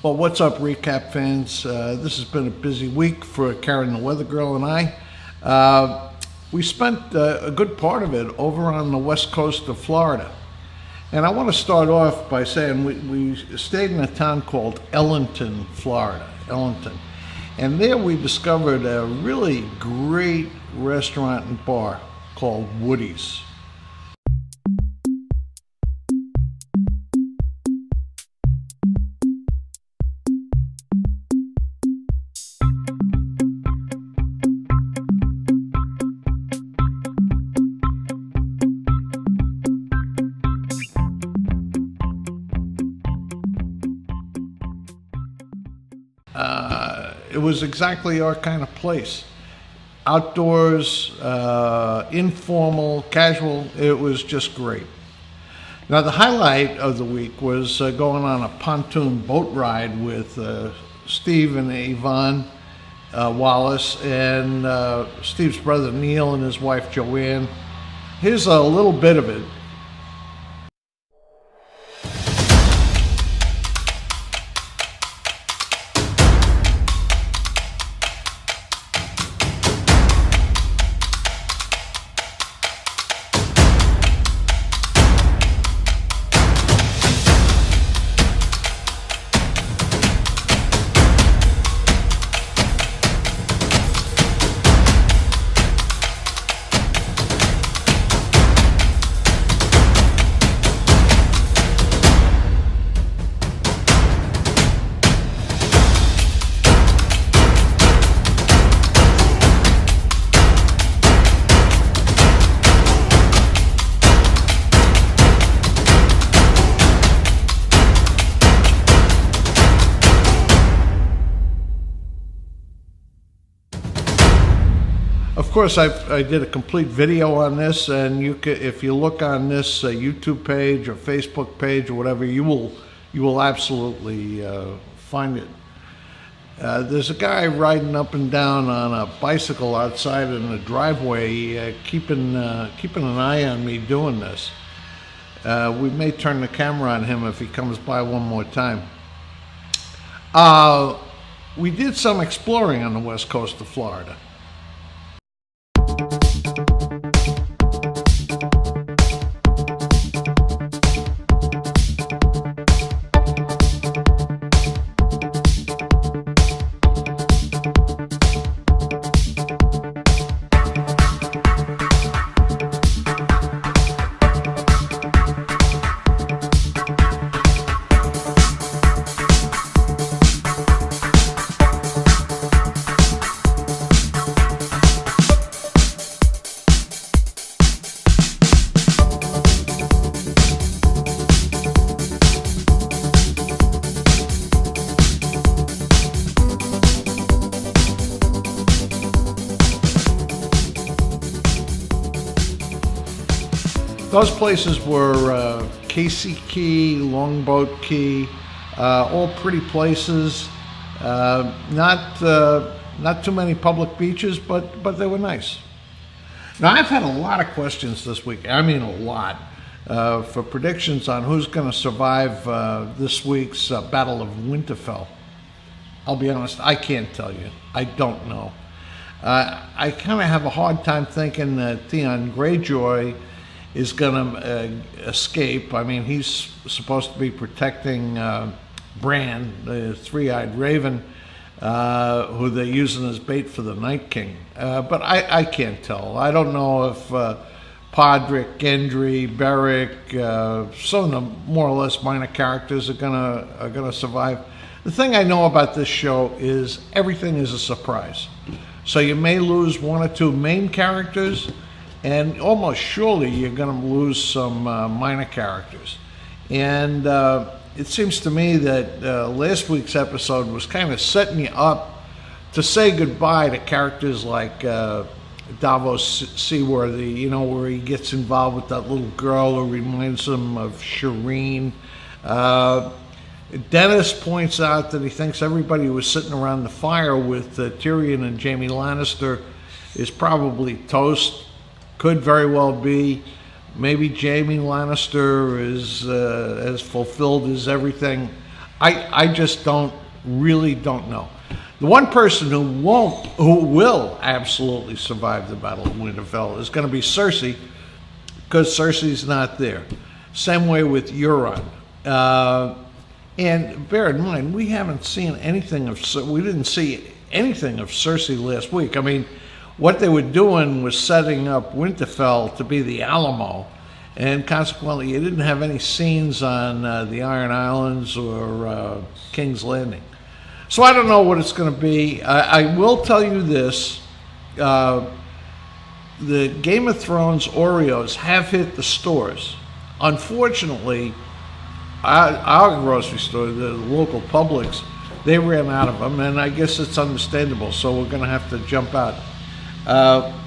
Well, what's up, Recap fans? This has been a busy week for Karen the Weather Girl and I. We spent a good part of it over on the west coast of Florida. And I want to start off by saying we stayed in a town called Ellenton, Florida. Ellenton. And there we discovered a really great restaurant and bar called Woody's. It was exactly our kind of place. Outdoors, informal, casual, it was just great. Now the highlight of the week was going on a pontoon boat ride with Steve and Yvonne Wallace and Steve's brother Neil and his wife Joanne. Here's a little bit of it. Of course, I did a complete video on this, and if you look on this YouTube page or Facebook page or whatever, you will absolutely find it. There's a guy riding up and down on a bicycle outside in the driveway, keeping an eye on me doing this. We may turn the camera on him if he comes by one more time. We did some exploring on the west coast of Florida. Those places were Casey Key, Longboat Key, all pretty places. Not too many public beaches, but they were nice. Now I've had a lot of questions this week. I mean a lot for predictions on who's going to survive this week's Battle of Winterfell. I'll be honest, I can't tell you. I don't know. I kind of have a hard time thinking that Theon Greyjoy is going to escape. I mean, he's supposed to be protecting Bran, the three-eyed raven, who they're using as bait for the Night King. But I can't tell. I don't know if Podrick, Gendry, Beric, some of the more or less minor characters are gonna survive. The thing I know about this show is everything is a surprise. So you may lose one or two main characters, and almost surely you're going to lose some minor characters. And it seems to me that last week's episode was kind of setting you up to say goodbye to characters like Davos Seaworthy, you know, where he gets involved with that little girl who reminds him of Shireen. Dennis points out that he thinks everybody who was sitting around the fire with Tyrion and Jaime Lannister is probably toast. Could very well be. Maybe Jaime Lannister is as fulfilled as everything. I just really don't know. The one person who will absolutely survive the Battle of Winterfell is going to be Cersei, because Cersei's not there. Same way with Euron. And bear in mind, we didn't see anything of Cersei last week. I mean, what they were doing was setting up Winterfell to be the Alamo, and consequently, you didn't have any scenes on the Iron Islands or King's Landing. So I don't know what it's going to be. I will tell you this. The Game of Thrones Oreos have hit the stores. Unfortunately, our grocery store, the local Publix, they ran out of them, and I guess it's understandable, so we're going to have to jump out.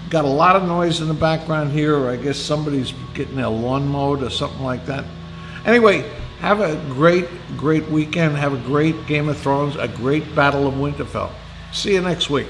Got a lot of noise in the background here. I guess somebody's getting their lawn mowed or something like that. Anyway, have a great weekend. Have a great Game of Thrones, a great Battle of Winterfell. See you next week.